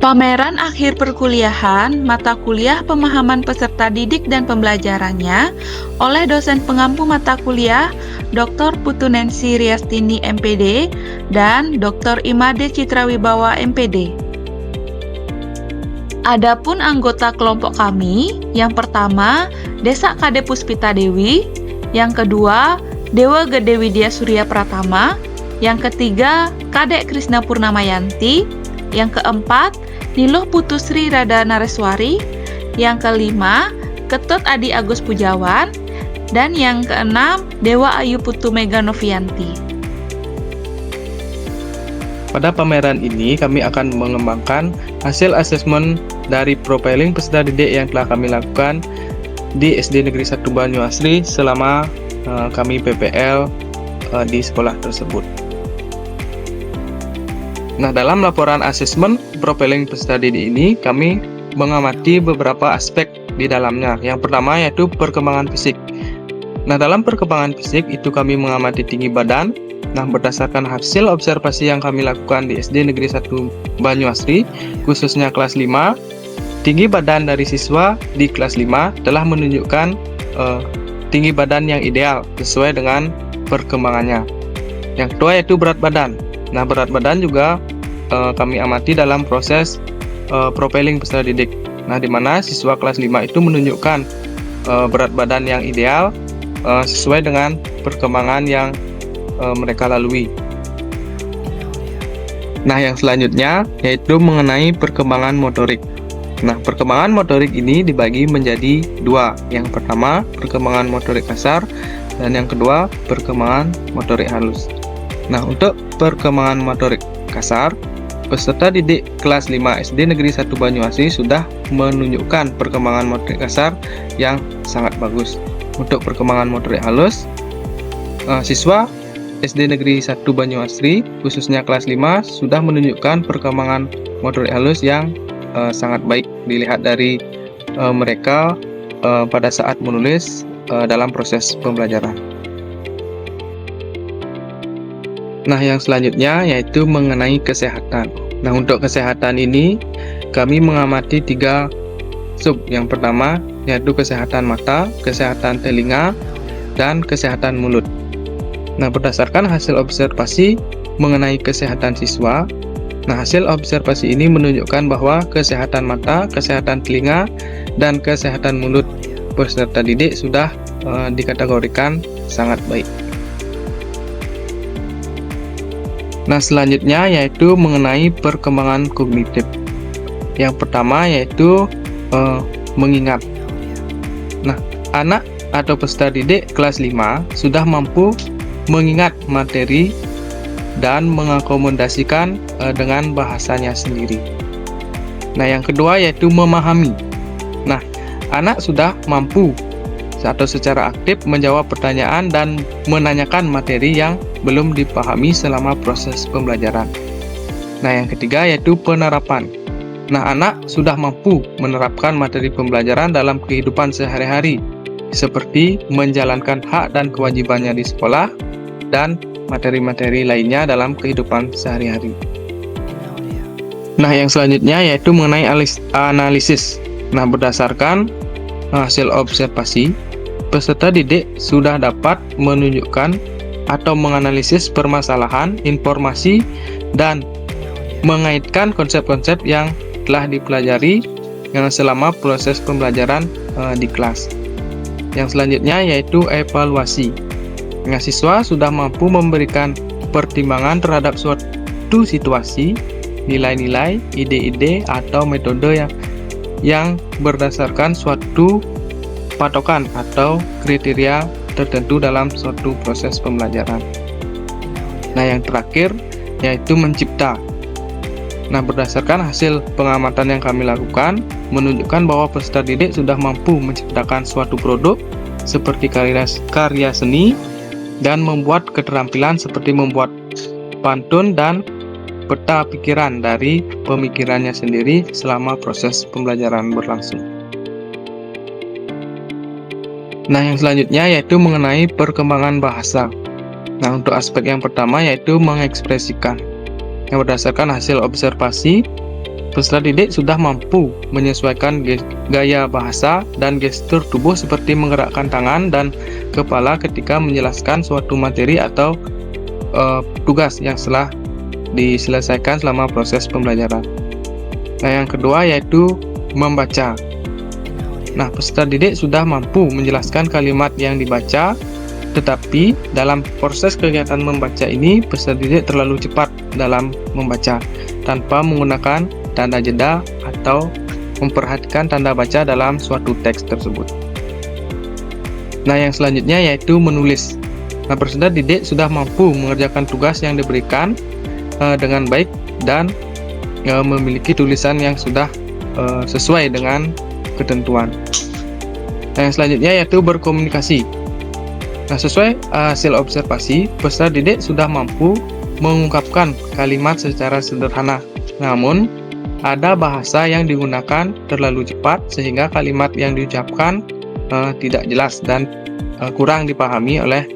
Pameran akhir perkuliahan mata kuliah pemahaman peserta didik dan pembelajarannya oleh dosen pengampu mata kuliah Dr. Putunensi Riastini MPD dan Dr. Imade Citrawibawa MPD. Adapun anggota kelompok kami, yang pertama Desa Kade Puspita Dewi, yang kedua Dewa Gede Widya Surya Pratama, yang ketiga Kadek Krisna Purnamayanti, yang keempat Niluh Putusri Rada Nareswari, yang kelima Ketut Adi Agus Pujawan, dan yang keenam Dewa Ayu Putu Mega Novianti. Pada pameran ini kami akan mengembangkan hasil asesmen dari profiling peserta didik yang telah kami lakukan di SD Negeri 1 Banyuasri selama kami PPL di sekolah tersebut. Nah, dalam laporan asesmen profiling peserta didik ini, kami mengamati beberapa aspek di dalamnya. Yang pertama yaitu perkembangan fisik. Nah, dalam perkembangan fisik itu kami mengamati tinggi badan. Nah, berdasarkan hasil observasi yang kami lakukan di SD Negeri 1 Banyuasri, khususnya kelas 5, tinggi badan dari siswa di kelas 5 telah menunjukkan tinggi badan yang ideal sesuai dengan perkembangannya. Yang kedua yaitu berat badan. Nah, berat badan juga kami amati dalam proses profiling peserta didik. Nah, di mana siswa kelas 5 itu menunjukkan berat badan yang ideal sesuai dengan perkembangan yang mereka lalui. Nah, yang selanjutnya yaitu mengenai perkembangan motorik. Nah, perkembangan motorik ini dibagi menjadi dua. Yang pertama, perkembangan motorik kasar, dan yang kedua, perkembangan motorik halus. Nah, untuk perkembangan motorik kasar, peserta didik kelas 5 SD Negeri 1 Banyuasri sudah menunjukkan perkembangan motorik kasar yang sangat bagus. Untuk perkembangan motorik halus, siswa SD Negeri 1 Banyuasri, khususnya kelas 5, sudah menunjukkan perkembangan motorik halus yang sangat baik dilihat dari mereka pada saat menulis dalam proses pembelajaran. Nah, yang selanjutnya yaitu mengenai kesehatan. Nah, untuk kesehatan ini kami mengamati 3 sub. Yang pertama yaitu kesehatan mata, kesehatan telinga, dan kesehatan mulut. Nah, berdasarkan hasil observasi mengenai kesehatan siswa, nah hasil observasi ini menunjukkan bahwa kesehatan mata, kesehatan telinga, dan kesehatan mulut peserta didik sudah dikategorikan sangat baik. Nah, selanjutnya yaitu mengenai perkembangan kognitif. Yang pertama yaitu mengingat. Nah, anak atau peserta didik kelas 5 sudah mampu mengingat materi dan mengakomodasikan dengan bahasanya sendiri. Nah, yang kedua yaitu memahami. Nah, anak sudah mampu atau secara aktif menjawab pertanyaan dan menanyakan materi yang belum dipahami selama proses pembelajaran. Nah, yang ketiga yaitu penerapan. Nah, anak sudah mampu menerapkan materi pembelajaran dalam kehidupan sehari-hari, seperti menjalankan hak dan kewajibannya di sekolah dan materi-materi lainnya dalam kehidupan sehari-hari. Nah, yang selanjutnya yaitu mengenai analisis. Nah, berdasarkan hasil observasi, peserta didik sudah dapat menunjukkan atau menganalisis permasalahan, informasi, dan mengaitkan konsep-konsep yang telah dipelajari selama proses pembelajaran di kelas. Yang selanjutnya yaitu evaluasi. Nah, siswa sudah mampu memberikan pertimbangan terhadap suatu situasi, nilai-nilai, ide-ide, atau metode yang berdasarkan suatu patokan atau kriteria tertentu dalam suatu proses pembelajaran. Nah, yang terakhir yaitu mencipta. Nah, berdasarkan hasil pengamatan yang kami lakukan menunjukkan bahwa peserta didik sudah mampu menciptakan suatu produk seperti karya seni dan membuat keterampilan seperti membuat pantun dan peta pikiran dari pemikirannya sendiri selama proses pembelajaran berlangsung. Nah, yang selanjutnya yaitu mengenai perkembangan bahasa. Nah, untuk aspek yang pertama yaitu mengekspresikan. Yang berdasarkan hasil observasi peserta didik sudah mampu menyesuaikan gaya bahasa dan gestur tubuh seperti menggerakkan tangan dan kepala ketika menjelaskan suatu materi atau tugas yang telah diselesaikan selama proses pembelajaran. Nah, yang kedua yaitu membaca. Nah, peserta didik sudah mampu menjelaskan kalimat yang dibaca, tetapi dalam proses kegiatan membaca ini, peserta didik terlalu cepat dalam membaca, tanpa menggunakan tanda jeda atau memperhatikan tanda baca dalam suatu teks tersebut. Nah, yang selanjutnya yaitu menulis. Nah, peserta didik sudah mampu mengerjakan tugas yang diberikan dengan baik dan memiliki tulisan yang sudah sesuai dengan ketentuan. Nah, yang selanjutnya yaitu berkomunikasi. Nah, sesuai hasil observasi, peserta didik sudah mampu mengungkapkan kalimat secara sederhana. Namun, ada bahasa yang digunakan terlalu cepat sehingga kalimat yang diucapkan tidak jelas dan kurang dipahami oleh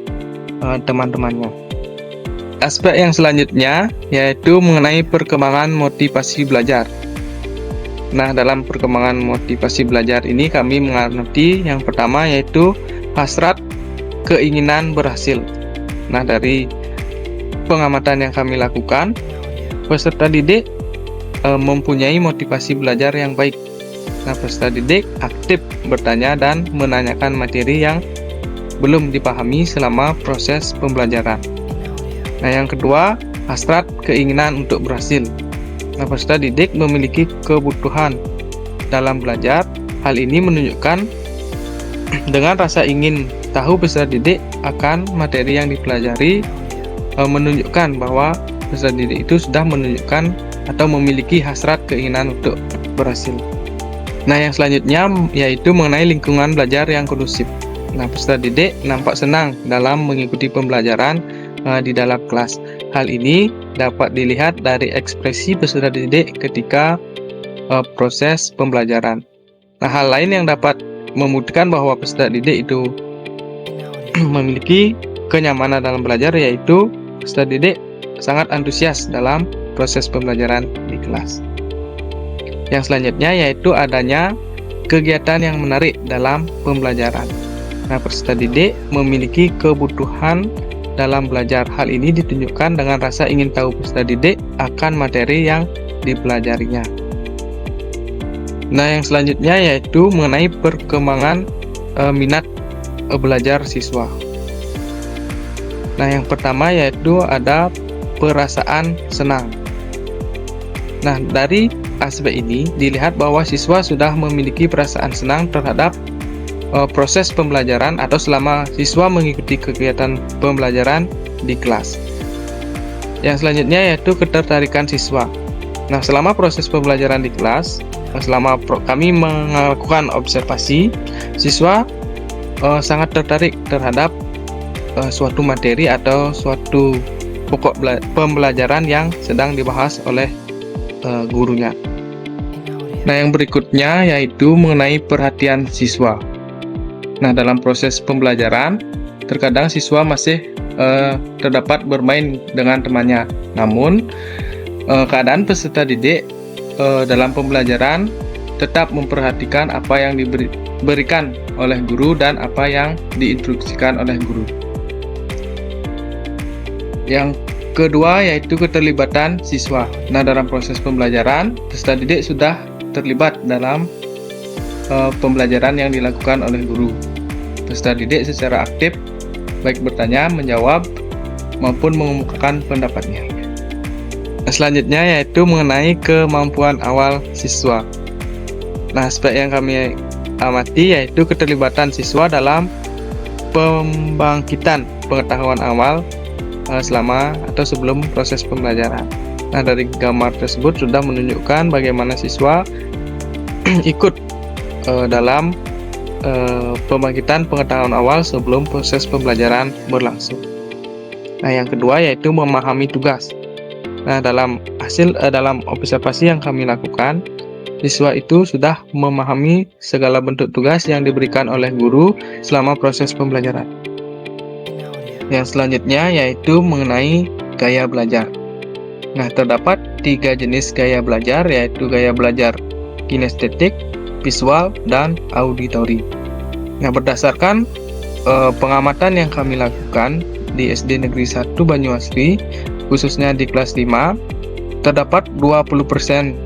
teman-temannya. Aspek yang selanjutnya yaitu mengenai perkembangan motivasi belajar. Nah, dalam perkembangan motivasi belajar ini kami mengamati yang pertama yaitu hasrat keinginan berhasil. Nah, dari pengamatan yang kami lakukan, peserta didik mempunyai motivasi belajar yang baik. Nah, peserta didik aktif bertanya dan menanyakan materi yang belum dipahami selama proses pembelajaran. Nah, yang kedua, hasrat keinginan untuk berhasil. Nah, peserta didik memiliki kebutuhan dalam belajar. Hal ini menunjukkan dengan rasa ingin tahu peserta didik akan materi yang dipelajari, menunjukkan bahwa peserta didik itu sudah menunjukkan atau memiliki hasrat keinginan untuk berhasil. Nah, yang selanjutnya yaitu mengenai lingkungan belajar yang kondusif. Nah, peserta didik nampak senang dalam mengikuti pembelajaran di dalam kelas. Hal ini dapat dilihat dari ekspresi peserta didik ketika proses pembelajaran. Nah, hal lain yang dapat membuktikan bahwa peserta didik itu memiliki kenyamanan dalam belajar yaitu peserta didik sangat antusias dalam proses pembelajaran di kelas. Yang selanjutnya yaitu adanya kegiatan yang menarik dalam pembelajaran. Nah, peserta didik memiliki kebutuhan dalam belajar. Hal ini ditunjukkan dengan rasa ingin tahu peserta didik akan materi yang dipelajarinya. Nah, yang selanjutnya yaitu mengenai perkembangan minat belajar siswa. Nah, yang pertama yaitu ada perasaan senang. Nah, dari aspek ini dilihat bahwa siswa sudah memiliki perasaan senang terhadap proses pembelajaran atau selama siswa mengikuti kegiatan pembelajaran di kelas. Yang selanjutnya yaitu ketertarikan siswa. Nah, selama proses pembelajaran di kelas, selama kami melakukan observasi, siswa sangat tertarik terhadap suatu materi atau suatu pokok pembelajaran yang sedang dibahas oleh gurunya. Nah, yang berikutnya yaitu mengenai perhatian siswa. Nah, dalam proses pembelajaran, terkadang siswa masih terdapat bermain dengan temannya. Namun, keadaan peserta didik dalam pembelajaran tetap memperhatikan apa yang diberikan oleh guru dan apa yang diinstruksikan oleh guru. Yang kedua yaitu keterlibatan siswa. Nah, dalam proses pembelajaran, peserta didik sudah terlibat dalam pembelajaran yang dilakukan oleh guru. Peserta didik secara aktif baik bertanya, menjawab, maupun mengemukakan pendapatnya. Nah, selanjutnya yaitu mengenai kemampuan awal siswa. Nah, aspek yang kami amati yaitu keterlibatan siswa dalam pembangkitan pengetahuan awal selama atau sebelum proses pembelajaran. Nah, dari gambar tersebut sudah menunjukkan bagaimana siswa ikut dalam pembangkitan pengetahuan awal sebelum proses pembelajaran berlangsung. Nah, yang kedua yaitu memahami tugas. Nah, dalam observasi yang kami lakukan, siswa itu sudah memahami segala bentuk tugas yang diberikan oleh guru selama proses pembelajaran. Yang selanjutnya yaitu mengenai gaya belajar. Nah, terdapat 3 jenis gaya belajar, yaitu gaya belajar kinestetik, visual, dan auditori. Nah, berdasarkan pengamatan yang kami lakukan di SD Negeri 1 Banyuasri, khususnya di kelas 5, terdapat 20%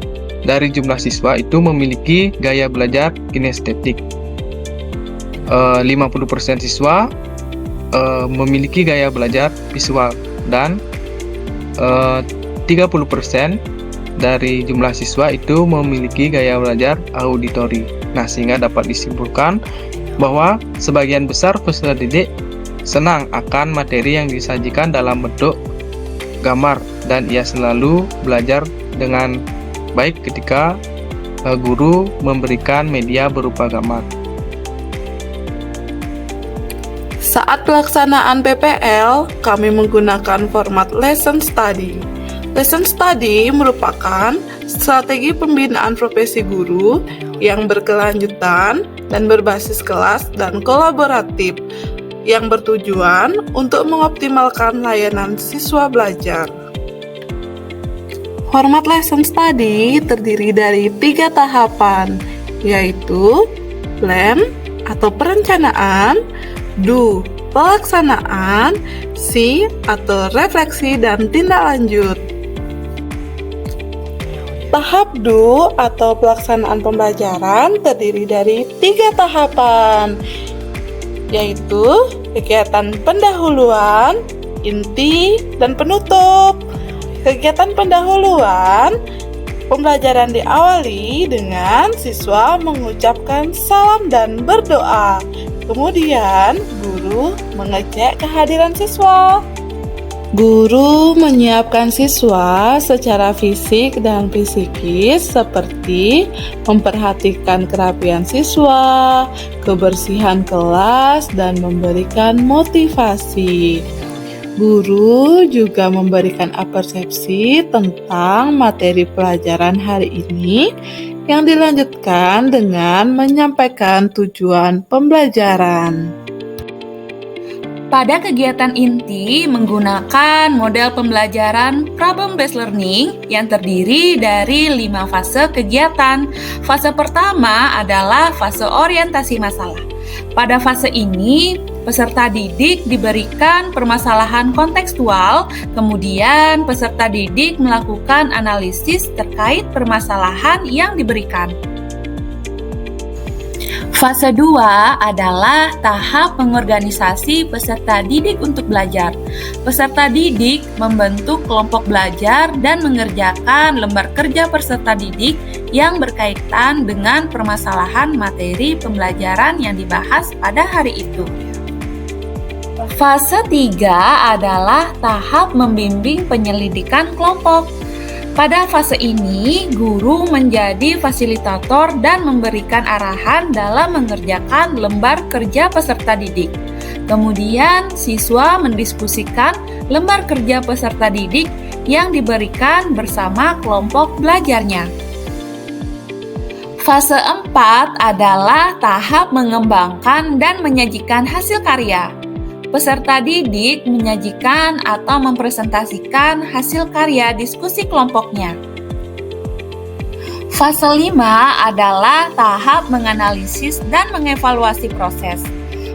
dari jumlah siswa itu memiliki gaya belajar kinestetik. 50% siswa memiliki gaya belajar visual, dan 30% dari jumlah siswa itu memiliki gaya belajar auditori. Nah, sehingga dapat disimpulkan bahwa sebagian besar peserta didik senang akan materi yang disajikan dalam bentuk gambar, dan ia selalu belajar dengan baik ketika guru memberikan media berupa gambar. Saat pelaksanaan PPL, kami menggunakan format lesson study. Lesson study merupakan strategi pembinaan profesi guru yang berkelanjutan dan berbasis kelas dan kolaboratif yang bertujuan untuk mengoptimalkan layanan siswa belajar. Format lesson study terdiri dari 3 tahapan, yaitu plan atau perencanaan, do pelaksanaan, see atau refleksi dan tindak lanjut. Tahap do atau pelaksanaan pembelajaran terdiri dari 3 tahapan, yaitu kegiatan pendahuluan, inti, dan penutup. Kegiatan pendahuluan, pembelajaran diawali dengan siswa mengucapkan salam dan berdoa. Kemudian, guru mengecek kehadiran siswa. Guru menyiapkan siswa secara fisik dan psikis seperti memperhatikan kerapian siswa, kebersihan kelas, dan memberikan motivasi. Guru juga memberikan persepsi tentang materi pelajaran hari ini yang dilanjutkan dengan menyampaikan tujuan pembelajaran. Pada kegiatan inti menggunakan model pembelajaran problem-based learning yang terdiri dari 5 fase kegiatan. Fase pertama adalah fase orientasi masalah. Pada fase ini, peserta didik diberikan permasalahan kontekstual, kemudian peserta didik melakukan analisis terkait permasalahan yang diberikan. Fase 2 adalah tahap pengorganisasi peserta didik untuk belajar. Peserta didik membentuk kelompok belajar dan mengerjakan lembar kerja peserta didik yang berkaitan dengan permasalahan materi pembelajaran yang dibahas pada hari itu. Fase 3 adalah tahap membimbing penyelidikan kelompok. Pada fase ini, guru menjadi fasilitator dan memberikan arahan dalam mengerjakan lembar kerja peserta didik. Kemudian, siswa mendiskusikan lembar kerja peserta didik yang diberikan bersama kelompok belajarnya. Fase 4 adalah tahap mengembangkan dan menyajikan hasil karya. Peserta didik menyajikan atau mempresentasikan hasil karya diskusi kelompoknya. Fase 5 adalah tahap menganalisis dan mengevaluasi proses.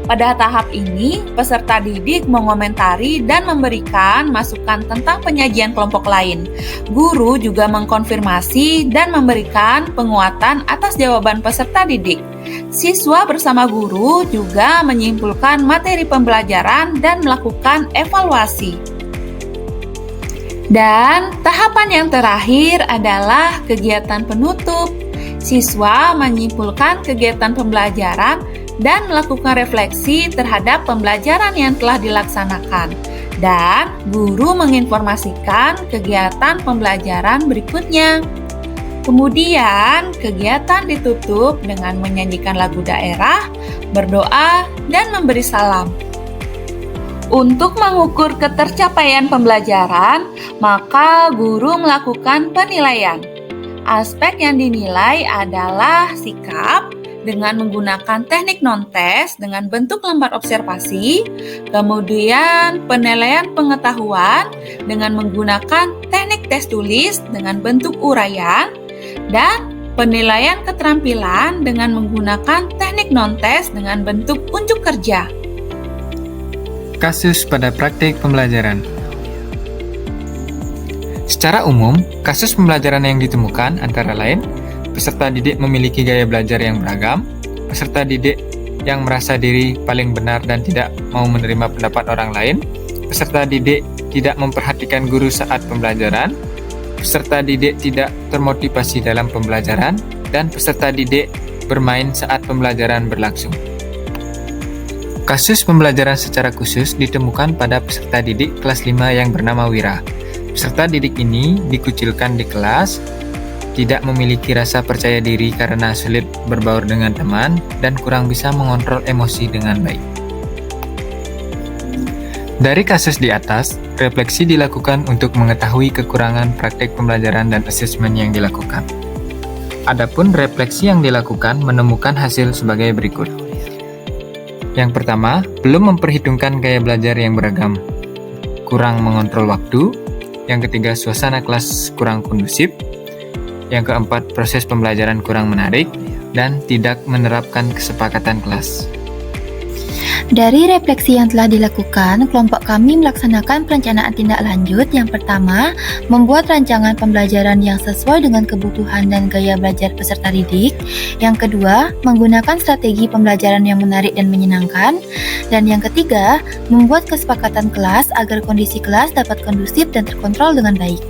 Pada tahap ini, peserta didik mengomentari dan memberikan masukan tentang penyajian kelompok lain. Guru juga mengkonfirmasi dan memberikan penguatan atas jawaban peserta didik. Siswa bersama guru juga menyimpulkan materi pembelajaran dan melakukan evaluasi. Dan tahapan yang terakhir adalah kegiatan penutup. Siswa menyimpulkan kegiatan pembelajaran dan melakukan refleksi terhadap pembelajaran yang telah dilaksanakan. Dan guru menginformasikan kegiatan pembelajaran berikutnya. Kemudian, kegiatan ditutup dengan menyanyikan lagu daerah, berdoa, dan memberi salam. Untuk mengukur ketercapaian pembelajaran, maka guru melakukan penilaian. Aspek yang dinilai adalah sikap, dengan menggunakan teknik non-tes dengan bentuk lembar observasi, kemudian penilaian pengetahuan dengan menggunakan teknik tes tulis dengan bentuk uraian, dan penilaian keterampilan dengan menggunakan teknik non-tes dengan bentuk unjuk kerja. Kasus pada praktik pembelajaran. Secara umum, kasus pembelajaran yang ditemukan antara lain peserta didik memiliki gaya belajar yang beragam, peserta didik yang merasa diri paling benar dan tidak mau menerima pendapat orang lain, peserta didik tidak memperhatikan guru saat pembelajaran, peserta didik tidak termotivasi dalam pembelajaran, dan peserta didik bermain saat pembelajaran berlangsung. Kasus pembelajaran secara khusus ditemukan pada peserta didik kelas 5 yang bernama Wira. Peserta didik ini dikucilkan di kelas, tidak memiliki rasa percaya diri karena sulit berbaur dengan teman, dan kurang bisa mengontrol emosi dengan baik. Dari kasus di atas, refleksi dilakukan untuk mengetahui kekurangan praktik pembelajaran dan asesmen yang dilakukan. Adapun refleksi yang dilakukan menemukan hasil sebagai berikut. Yang pertama, belum memperhitungkan gaya belajar yang beragam, kurang mengontrol waktu. Yang ketiga, suasana kelas kurang kondusif. Yang keempat, proses pembelajaran kurang menarik dan tidak menerapkan kesepakatan kelas. Dari refleksi yang telah dilakukan, kelompok kami melaksanakan perencanaan tindak lanjut. Yang pertama, membuat rancangan pembelajaran yang sesuai dengan kebutuhan dan gaya belajar peserta didik. Yang kedua, menggunakan strategi pembelajaran yang menarik dan menyenangkan. Dan yang ketiga, membuat kesepakatan kelas agar kondisi kelas dapat kondusif dan terkontrol dengan baik.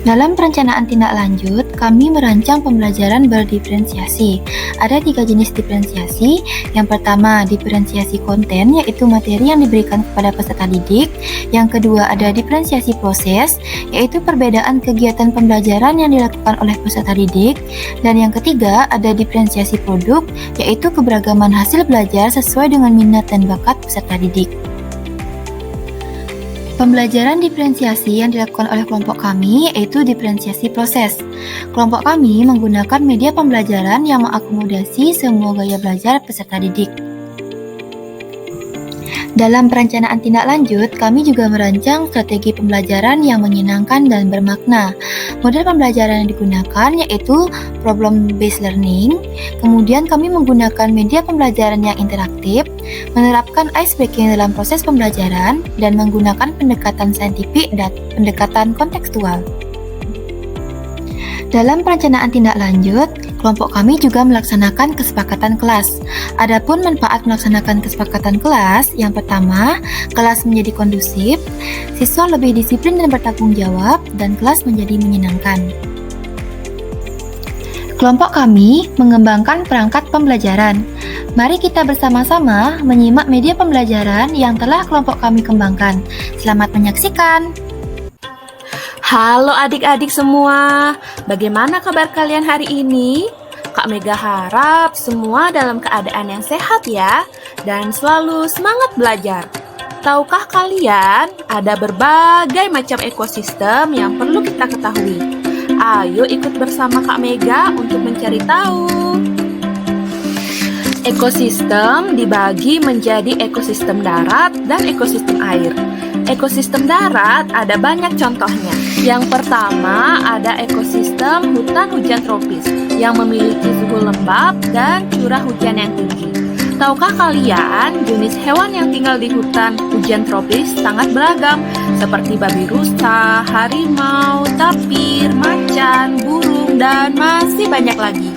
Dalam perencanaan tindak lanjut, kami merancang pembelajaran berdiferensiasi. Ada 3 jenis diferensiasi. Yang pertama, diferensiasi konten, yaitu materi yang diberikan kepada peserta didik. Yang kedua, ada diferensiasi proses, yaitu perbedaan kegiatan pembelajaran yang dilakukan oleh peserta didik. Dan yang ketiga, ada diferensiasi produk, yaitu keberagaman hasil belajar sesuai dengan minat dan bakat peserta didik. Pembelajaran diferensiasi yang dilakukan oleh kelompok kami yaitu diferensiasi proses. Kelompok kami menggunakan media pembelajaran yang mengakomodasi semua gaya belajar peserta didik. Dalam perencanaan tindak lanjut, kami juga merancang strategi pembelajaran yang menyenangkan dan bermakna. Model pembelajaran yang digunakan yaitu problem-based learning. Kemudian kami menggunakan media pembelajaran yang interaktif, menerapkan ice breaking dalam proses pembelajaran, dan menggunakan pendekatan saintifik dan pendekatan kontekstual. Dalam perencanaan tindak lanjut, kelompok kami juga melaksanakan kesepakatan kelas. Adapun manfaat melaksanakan kesepakatan kelas, yang pertama, kelas menjadi kondusif, siswa lebih disiplin dan bertanggung jawab, dan kelas menjadi menyenangkan. Kelompok kami mengembangkan perangkat pembelajaran. Mari kita bersama-sama menyimak media pembelajaran yang telah kelompok kami kembangkan. Selamat menyaksikan! Halo adik-adik semua, bagaimana kabar kalian hari ini? Kak Mega harap semua dalam keadaan yang sehat ya, dan selalu semangat belajar. Tahukah kalian, ada berbagai macam ekosistem yang perlu kita ketahui. Ayo ikut bersama Kak Mega untuk mencari tahu. Ekosistem dibagi menjadi ekosistem darat dan ekosistem air. Ekosistem darat ada banyak contohnya. Yang pertama ada ekosistem hutan hujan tropis yang memiliki suhu lembab dan curah hujan yang tinggi. Tahukah kalian jenis hewan yang tinggal di hutan hujan tropis sangat beragam seperti babi rusa, harimau, tapir, macan, burung, dan masih banyak lagi.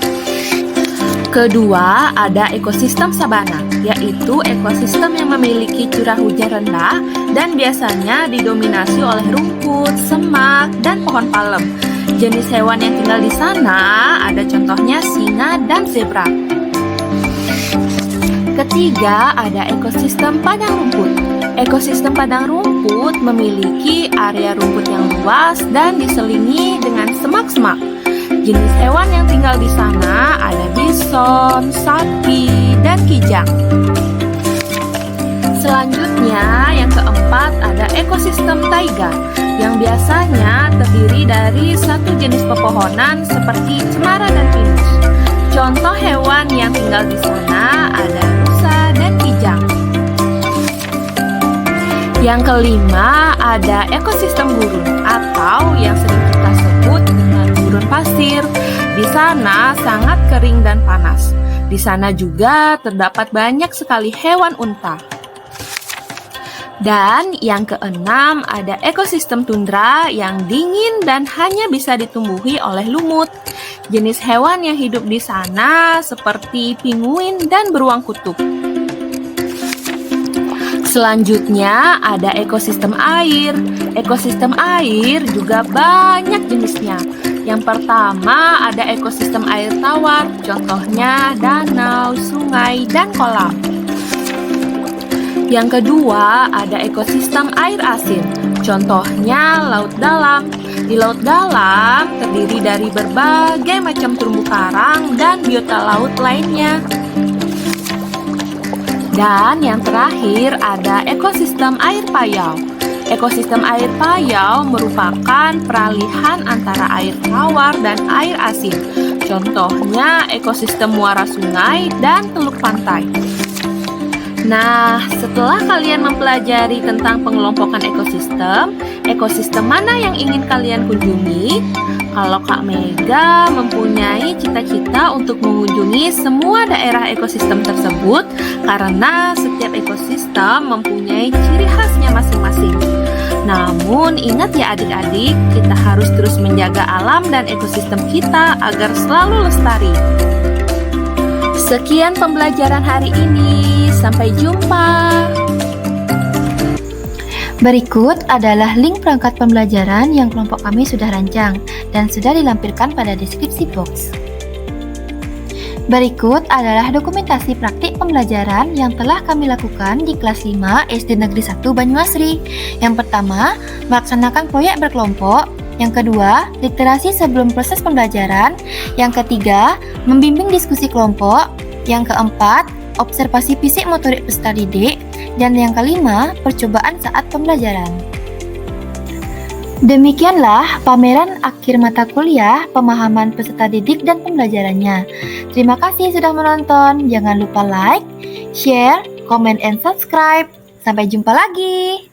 Kedua, ada ekosistem sabana, yaitu ekosistem yang memiliki curah hujan rendah dan biasanya didominasi oleh rumput, semak, dan pohon palem. Jenis hewan yang tinggal di sana ada contohnya singa dan zebra. Ketiga, ada ekosistem padang rumput. Ekosistem padang rumput memiliki area rumput yang luas dan diselingi dengan semak-semak. Jenis hewan yang tinggal di sana ada bison, sapi, dan kijang. Selanjutnya, yang keempat ada ekosistem taiga yang biasanya terdiri dari satu jenis pepohonan seperti cemara dan pinus. Contoh hewan yang tinggal di sana ada rusa dan kijang. Yang kelima ada ekosistem gurun atau yang sering kita sebut dengan gurun pasir. Di sana sangat kering dan panas. Di sana juga terdapat banyak sekali hewan unta. Dan yang keenam ada ekosistem tundra yang dingin dan hanya bisa ditumbuhi oleh lumut. Jenis hewan yang hidup di sana seperti penguin dan beruang kutub. Selanjutnya ada ekosistem air. Ekosistem air juga banyak jenisnya. Yang pertama ada ekosistem air tawar, contohnya danau, sungai, dan kolam. Yang kedua ada ekosistem air asin, contohnya laut dalam. Di laut dalam terdiri dari berbagai macam terumbu karang dan biota laut lainnya. Dan yang terakhir ada ekosistem air payau. Ekosistem air payau merupakan peralihan antara air tawar dan air asin. Contohnya ekosistem muara sungai dan teluk pantai. Nah, setelah kalian mempelajari tentang pengelompokan ekosistem, ekosistem mana yang ingin kalian kunjungi? Kalau Kak Mega mempunyai cita-cita untuk mengunjungi semua daerah ekosistem tersebut karena setiap ekosistem mempunyai ciri khasnya masing-masing. Namun ingat ya adik-adik, kita harus terus menjaga alam dan ekosistem kita agar selalu lestari. Sekian pembelajaran hari ini, sampai jumpa. Berikut adalah link perangkat pembelajaran yang kelompok kami sudah rancang dan sudah dilampirkan pada deskripsi box. Berikut adalah dokumentasi praktik pembelajaran yang telah kami lakukan di kelas 5 SD Negeri 1 Banyuasri. Yang pertama, melaksanakan proyek berkelompok. Yang kedua, literasi sebelum proses pembelajaran. Yang ketiga, membimbing diskusi kelompok. Yang keempat, observasi fisik motorik peserta didik. Dan yang kelima, percobaan saat pembelajaran. Demikianlah pameran akhir mata kuliah pemahaman peserta didik dan pembelajarannya. Terima kasih sudah menonton. Jangan lupa like, share, comment, and subscribe. Sampai jumpa lagi.